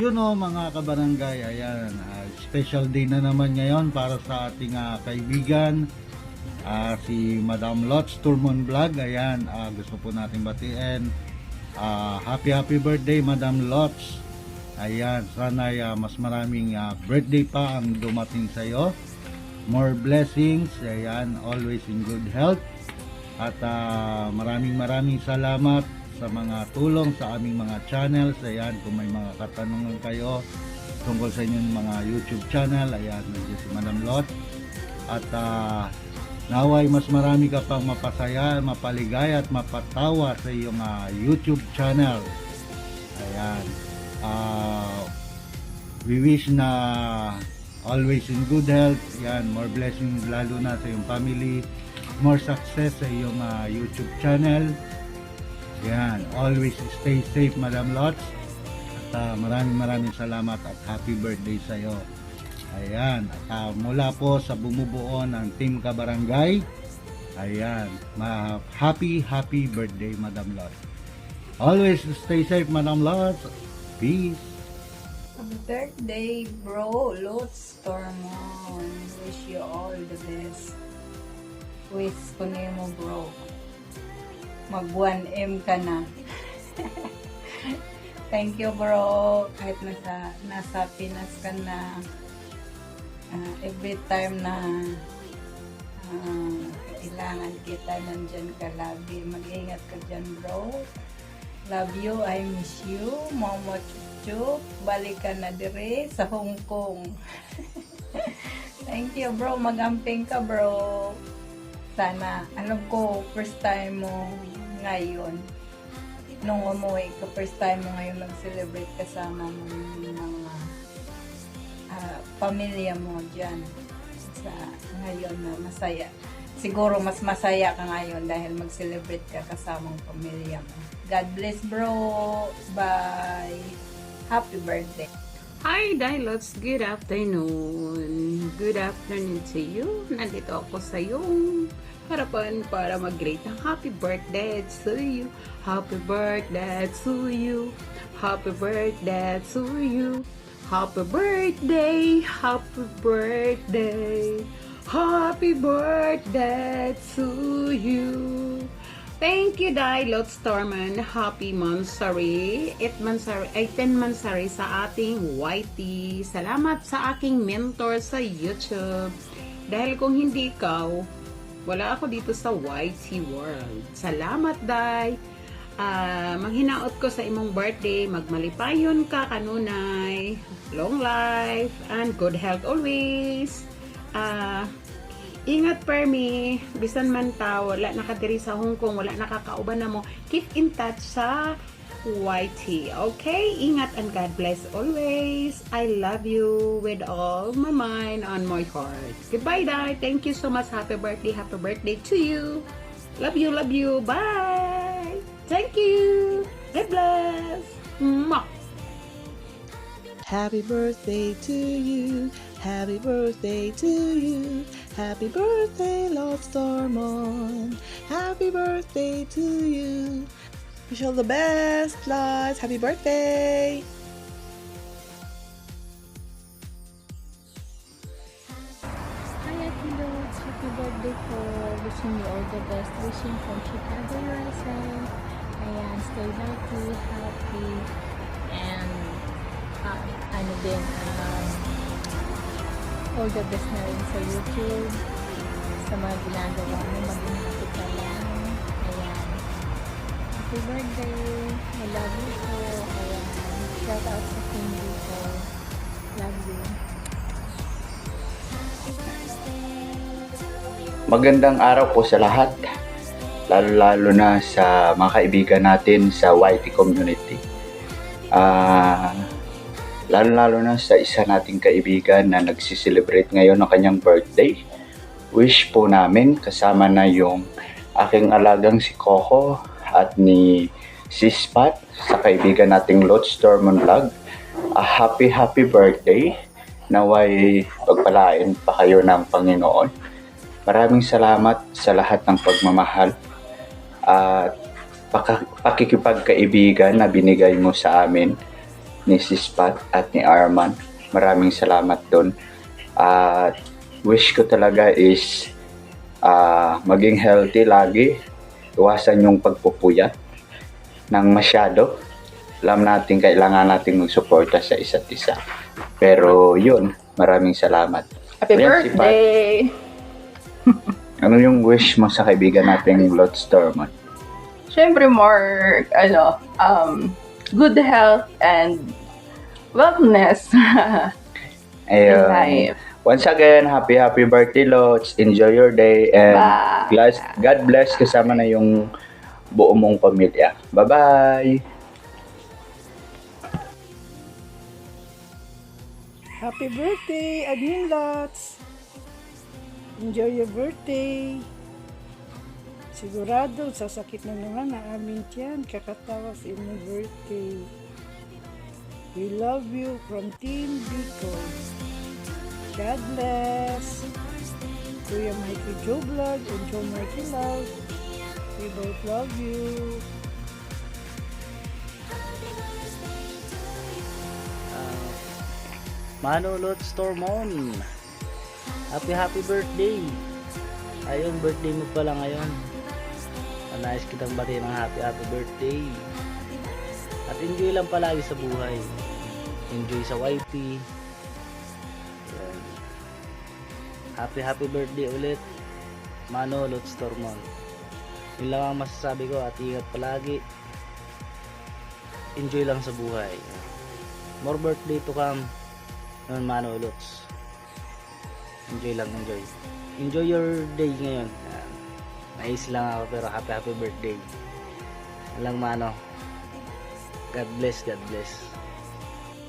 Yun o mga kabarangay, ayan, special day na naman ngayon para sa ating kaibigan, si Madam Lots Turmon Vlog. Ayan, gusto po natin batiin. Happy birthday Madam Lots. Ayan, sana mas maraming birthday pa ang dumating sa iyo. More blessings, ayan, always in good health. At maraming salamat sa mga tulong sa aming mga channels. Ayan, kung may mga katanungan kayo tungkol sa inyong mga YouTube channel, ayan, nandiyan si Madam Lot. At naway mas marami ka pang mapasaya, mapaligaya at mapatawa sa iyong YouTube channel. Ayan, we wish na always in good health. Ayan, more blessings lalo na sa iyong family, more success sa iyong YouTube channel. Yan, always stay safe Madam Lots. At maraming salamat at happy birthday sa iyo. Ayan, at mula po sa bumubuo ng Team Kabarangay, ayan, happy birthday Madam Lots. Always stay safe Madam Lots. Peace. Happy birthday bro, Lots Tormon. Wish you all the best. Wish ko na mo bro. Mag 1M ka na. Thank you bro. Kahit nasa Pinas ka na, every time na kailangan kita, nandyan ka lagi. Mag-ingat ka dyan bro. Love you, I miss you. Momo Chuchuk. Balik ka na dire sa Hong Kong. Thank you bro. Magamping ka bro. Sana, alam ko, first time mo ngayon, nung umuwi ka, first time mo ngayon mag-celebrate kasama mo yung mga pamilya mo dyan. Sa ngayon na masaya. Siguro mas masaya ka ngayon dahil mag-celebrate ka kasama ng pamilya mo. God bless bro. Bye. Happy birthday. Hi, Dialots! Good afternoon! Good afternoon to you! Nandito ako sa iyong harapan para mag-greet ng happy birthday to you! Happy birthday to you! Happy birthday to you! Happy birthday! Happy birthday! Happy birthday to you! Thank you, Dialots Tormon. Happy Mansari. 10 Mansari sa ating YT. Salamat sa aking mentor sa YouTube. Dahil kung hindi ikaw, wala ako dito sa YT World. Salamat, Dai. Manghinaot ko sa imong birthday. Magmalipayon ka kanunay. Long life and good health always. Ingat permi, bisan man ta, wala nakadiri sa Hong Kong, wala nakakauban na mo, keep in touch sa YT, okay? Ingat and God bless always. I love you with all my mind and my heart. Goodbye, Dai. Thank you so much. Happy birthday to you. Love you. Bye. Thank you. God bless. Mwah. Happy birthday to you. Happy birthday to you. Happy birthday, Lots Tormon. Happy birthday to you. Wish all the best, Lots. Happy birthday. Hi, Ate Lods. Happy birthday po. Wishing you all the best. Wishing from Chicago, USA. Ayan, stay healthy, happy, and all the best na rin sa YouTube. Sa mga ginagawa mo, maging happy ka lang. Ayan. Happy birthday. I love you po. Ayan. Shout out sa Cindy po. Love you. Magandang araw po sa lahat, lalo na sa mga kaibigan natin sa YT community. Lalo na sa isa nating kaibigan na nagsiselebrate ngayon ng kanyang birthday. Wish po namin kasama na yung aking alagang si Coco at ni Sis Pat sa kaibigan nating Lots Tormon Vlog. Happy birthday. Naway pagpalain pa kayo ng Panginoon. Maraming salamat sa lahat ng pagmamahal at pakikipagkaibigan na binigay mo sa amin ni Sis Pat at ni Arman. Maraming salamat doon. At wish ko talaga is maging healthy lagi. Iwasan yung pagpupuyat ng masyado. Alam natin, kailangan natin magsuporta sa isa't isa. Pero yun, maraming salamat. Happy Ayan, si Pat. birthday! Ano yung wish mo sa kaibigan nating Lods Tormon? Syempre more, good health and wellness in Ayun. life. Once again, happy birthday, Lods. Enjoy your day and Bye. God bless kasama na yung buo mong pamilya. Bye-bye! Happy birthday, Admin Lots! Enjoy your birthday! Sigurado, sasakit na naman ang aming tiyan kakatawa sa inyong birthday. We love you from Team Bicol. God bless! Kuya Mikey Joe Vlog and Joe Mikey Love. We both love you. Manolot Stormon, happy birthday. Ayun, birthday mo pala ngayon. Nais kitang batiin ng happy birthday. At enjoy lang palagi sa buhay. Enjoy sa wifey. Ayan. Happy birthday ulit, Manolot Stormon. Yun lang ang masasabi ko, at ingat palagi. Enjoy lang sa buhay. More birthday to come. Noon, Manolots. Enjoy lang, enjoy. Enjoy your day ngayon. Nais lang ako, pero happy birthday. Walang Mano. God bless, God bless.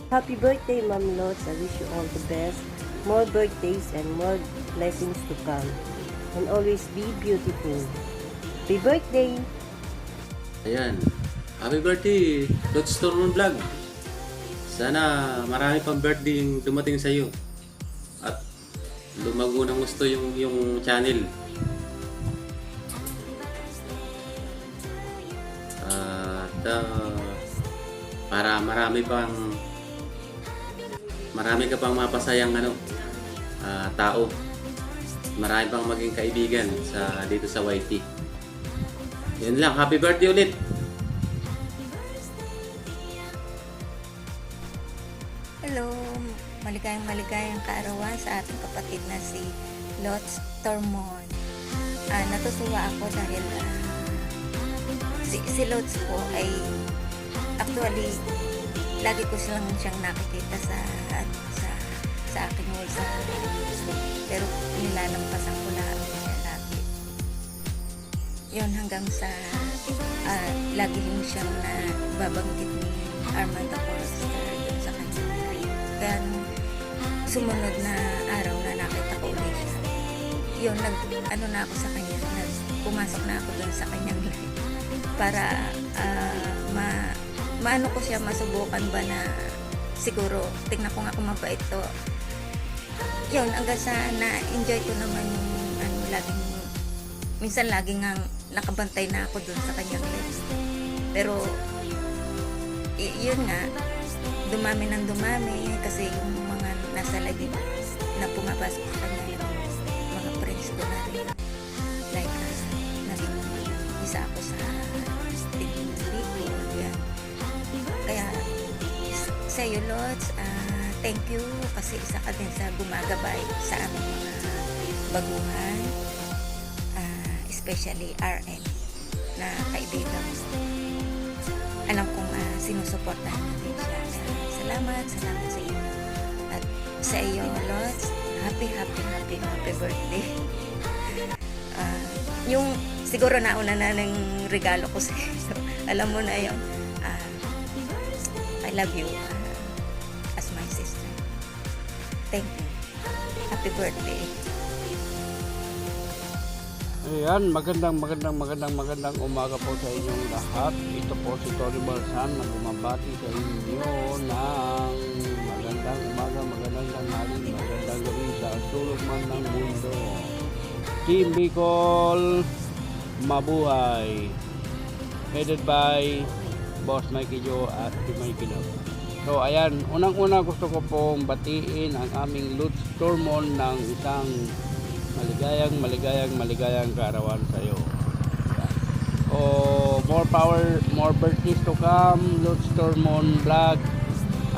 Happy birthday, Ma'am Lots. I wish you all the best. More birthdays and more blessings to come. And always be beautiful. Happy birthday! Ayan. Happy birthday, Lods Tormon Vlog. Sana marami pang birthday yung dumating sa iyo. At lumago ng gusto yung channel. At para marami ka pang mapasayang tao. Marami pang maging kaibigan dito sa YT. Yun lang, happy birthday ulit. Hello, maligayang kaarawan sa ating kapatid na si Lods Tormon. Natutuwa ako dahil si Lods po ay actually lagi ko siyang nakikita sa aking wall sa YouTube, pero nilalampasan ko na siya lagi. Yun hanggang sa lagi mo siyang nababanggit ni Armando Forrester dun sa kanyang live. Kaya sumunod na araw na nakita ko ulit siya, yun, na ako sa kanya, pumasok na ako dun sa kanyang live para maano ko siya, masubukan ba na siguro, tingnan ko nga kung mabait to. Yun, hanggang sa na-enjoy ko naman yung minsan laging nga nakabantay na ako dun sa kanyang live. Pero yun nga, dumami kasi yung mga nasa live na pumapasok sa kanya, yung mga friends ko na rin, like naging isa ako sa Team Bicol, yan. Kaya sa iyo, Lods, thank you kasi isa ka din sa gumagabay sa aming mga baguhan, especially RN na kaibigan mo. Alam kong sinusuportahan natin siya. Salamat sa iyo. At sa iyo, Lods, happy birthday. Yung siguro nauna na ng regalo ko sa iyo. Alam mo na yun. I love you as my sister. Thank you. Happy birthday. Ayan, magandang umaga po sa inyong lahat. Ito po si Tony Balsan na bumabati sa inyo ng magandang umaga, magandang tanghali, magandang gabi sa sulok man ng mundo. Team Bicol, mabuhay. Headed by Boss Mikey Joe at Mikey Love. So ayan, unang-una gusto ko pong batiin ang aming Lods Tormon ng isang maligayang kaarawan sa iyo. Oh, more power, more birthdays to come, Lods Tormon Vlog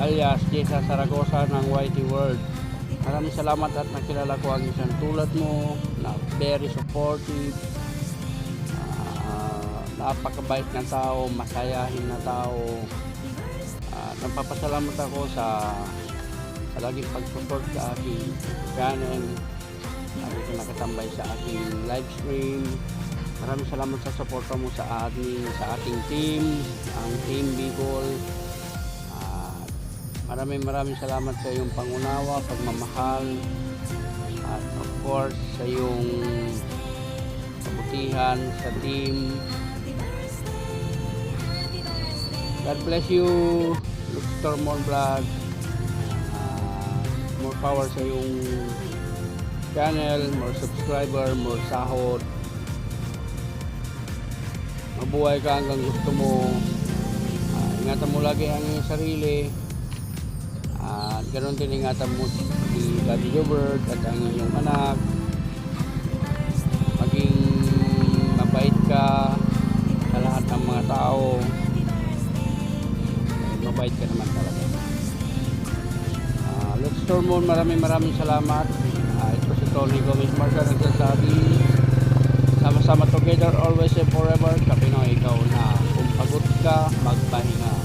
alias Jessa Saragosa ng YT World. Maraming salamat at nakilala ko ang isang tulad mo na very supportive, napakabait na tao, masayahin na tao. Nagpapasalamat ako sa laging pag-support sa aking channel, lagi ka nakatambay sa aking live stream. Maraming salamat sa suporta mo sa ating team, ang Team Bicol. Maraming salamat sa iyong pangunawa, pagmamahal, at of course sa iyong kabutihan sa team. God bless you, Lods Tormon Vlog. More power sa iyong channel, more subscriber, more sahod. Mabuhay ka hanggang gusto mo. Ingatan mo lagi ang iyong sarili. At ganoon din ingatan mo si Daddy Jobert at ang iyong anak. Maging mabait ka sa lahat ng mga tao. Mabait ka naman talaga. Lods Tormon, maraming salamat. Ito si Tony Gomez Marca nagsasabi, sama-sama together always and forever. Kapinoy, ikaw na kung pagod ka, magpahinga,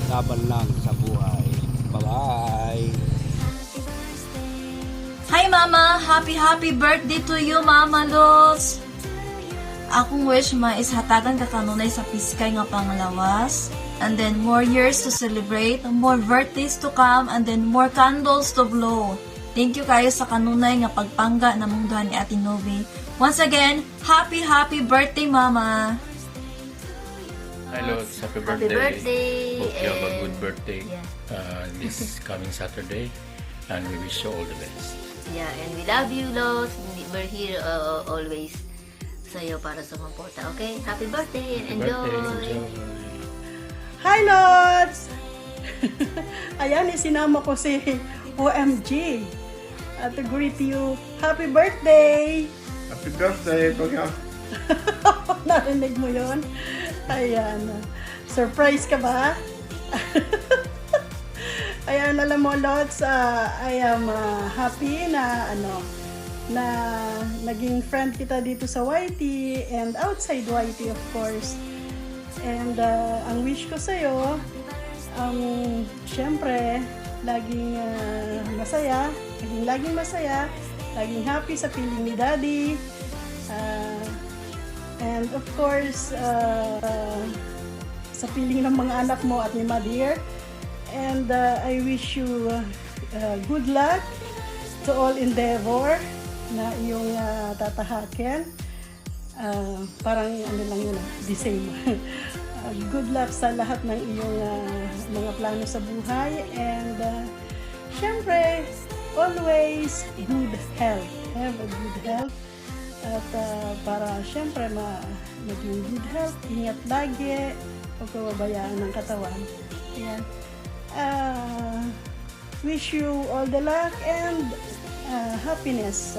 laban lang sa buhay. Bye-bye. Hi Mama! Happy birthday to you, Mama Lods! Akong wish ma is hatagan ka kanunay sa piskay nga panglawas. And then more years to celebrate, more birthdays to come, and then more candles to blow. Thank you kayo sa kanunay nga pagpangga na mungduhan ni Ate Novi. Once again, happy birthday, Mama! Hi Lods, happy birthday! Happy birthday! Hope you have a good birthday Yeah. this coming Saturday, and we wish you all the best. Yeah, and we love you, Lods. We're here always sa'yo para sa suporta. Okay? Happy birthday and enjoy! Hi, Lods! Ayan, isinama ko si OMG to greet you. Happy birthday! Happy birthday, Baga! Narinig mo yun? Ayan. Surprise ka ba? Ayan, alam mo, Lods, I am happy na naging friend kita dito sa YT and outside YT, of course. And ang wish ko sa'yo, syempre, laging masaya, laging happy sa piling ni Daddy. And of course, sa piling ng mga anak mo at ni Madir. And I wish you good luck to all endeavor na iyong tatahakin. Parang lang yun, the same. Good luck sa lahat ng iyong mga plano sa buhay. And syempre, always good health. Have a good health. At para syempre maging good health, ingat lagi, huwag kababayaan ng katawan. Ayan. Wish you all the luck and happiness.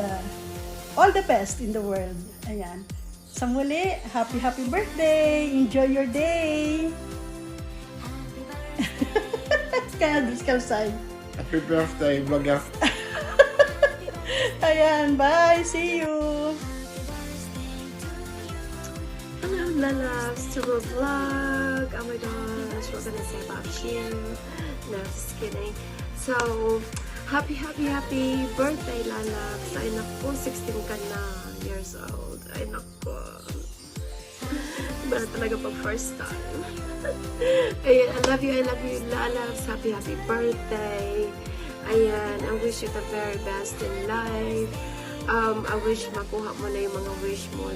All the best in the world. Ayan. Sa muli, happy birthday! Enjoy your day! Kaya diskalsay. Happy birthday, Baga! Ayan, bye! See you! Hello, Lalabs, to the vlog. Oh my gosh, what can I say about you? No, just kidding. So, happy birthday, Lalabs. Ay naku, 16 ka na years old. Ay naku. Iba na talaga pag first time. Ay, I love you, Lalabs. Happy birthday. Ayan, I wish you the very best in life. I wish makuha mo na yung mga wish mo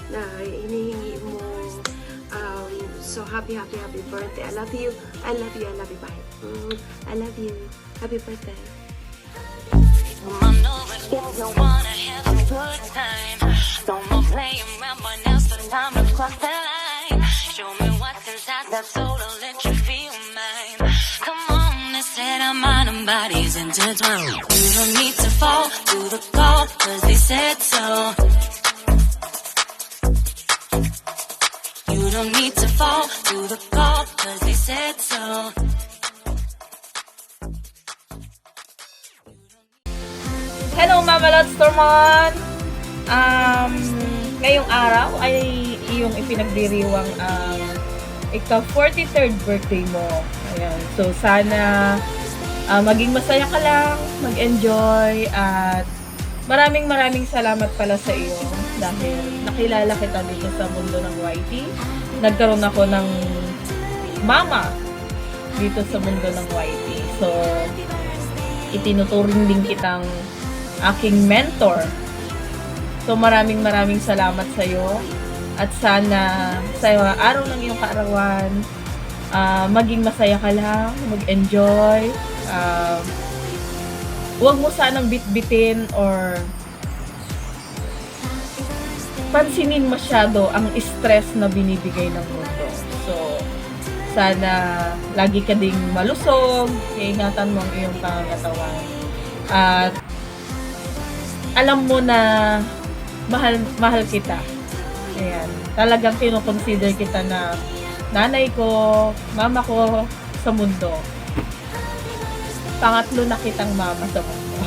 na hinihingi mo. So happy birthday. I love you. Bye. I love you. Happy birthday. You wanna have a good time. Don't more playing around, but now's the time to cross the line. Show me what's inside that soul, I'll let you feel mine. bodies intertwined. You don't need to fall to the call, cause they said so. You don't need to fall to the call, cause they said so. Hello Mama Lods Tormon! Ngayong araw ay iyong ipinagdiriwang ang ika-43rd birthday mo. Ayan. So sana maging masaya ka lang, mag-enjoy, at maraming salamat pala sa iyo dahil nakilala kita dito sa mundo ng YT. Nagkaroon ako ng mama dito sa mundo ng YT. So itinuturing din kitang aking mentor. So maraming salamat sa iyo, at sana sa araw ng iyong kaarawan maging masaya ka lang, mag-enjoy. Huwag mo sanang bitbitin or pansinin masyado ang stress na binibigay ng mundo. So sana lagi ka ding malusog, iingatan mo ang iyong pangangatawan, at alam mo na mahal kita. Ayan. Talagang kino-consider kita na nanay ko, mama ko sa mundo. Pangatlo na kitang mama sa mundo.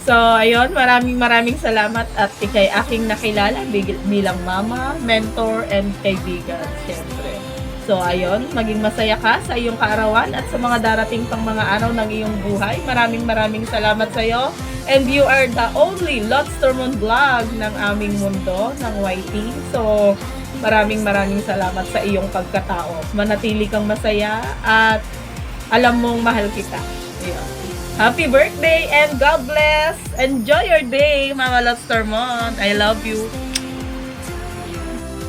So, ayun, maraming salamat, at ikay aking nakilala bilang mama, mentor, and kaibigan, syempre. So, ayun, maging masaya ka sa iyong kaarawan at sa mga darating pang mga araw ng iyong buhay. Maraming salamat sa iyo. And you are the only Lods Tormon vlog ng aming mundo, ng YT. So, maraming salamat sa iyong pagkatao. Manatili kang masaya at alam mong mahal kita. Ayun. Happy birthday and God bless! Enjoy your day, Mama Lods Tormon. I love you.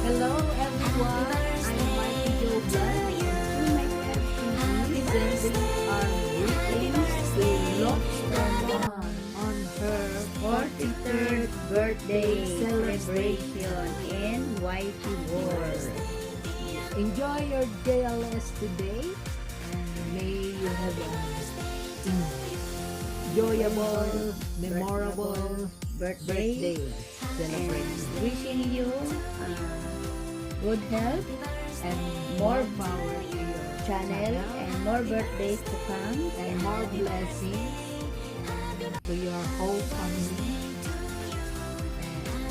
Hello everyone, I'm Mikey Joe Vlog, and my FTV sending our greetings to Lods Tormon on her 43rd birthday celebration in YT World. Enjoy your JLS today, and may you have an enjoyable, memorable birthday celebration. And wishing you good health and more power to your channel and more birthdays to come, and more blessings to your whole family,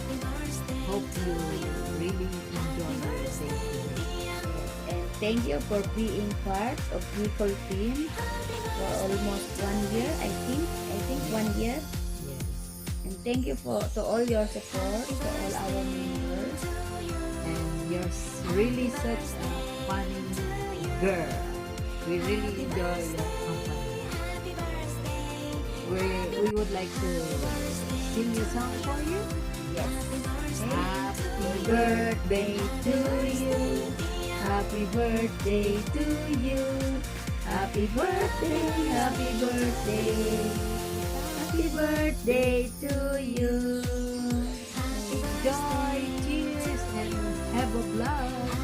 and hope you really enjoy your day today. and thank you for being part of Nicole team for almost 1 year, I think 1 year. Yes. And thank you to all your support, to all our members. And you're really such a funny girl. We really enjoy your company. We would like to sing a song for you. Yes. Happy birthday to you. Happy birthday to you. Happy birthday, happy birthday. Happy birthday to you. Enjoy, cheers, and have a blast.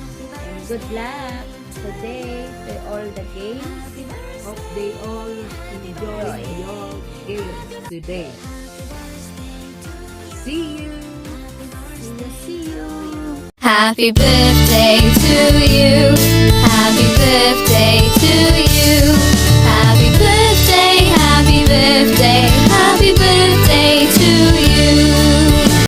And good luck today to all the games. Hope they all enjoy your games today. See you. See you. Happy birthday to you.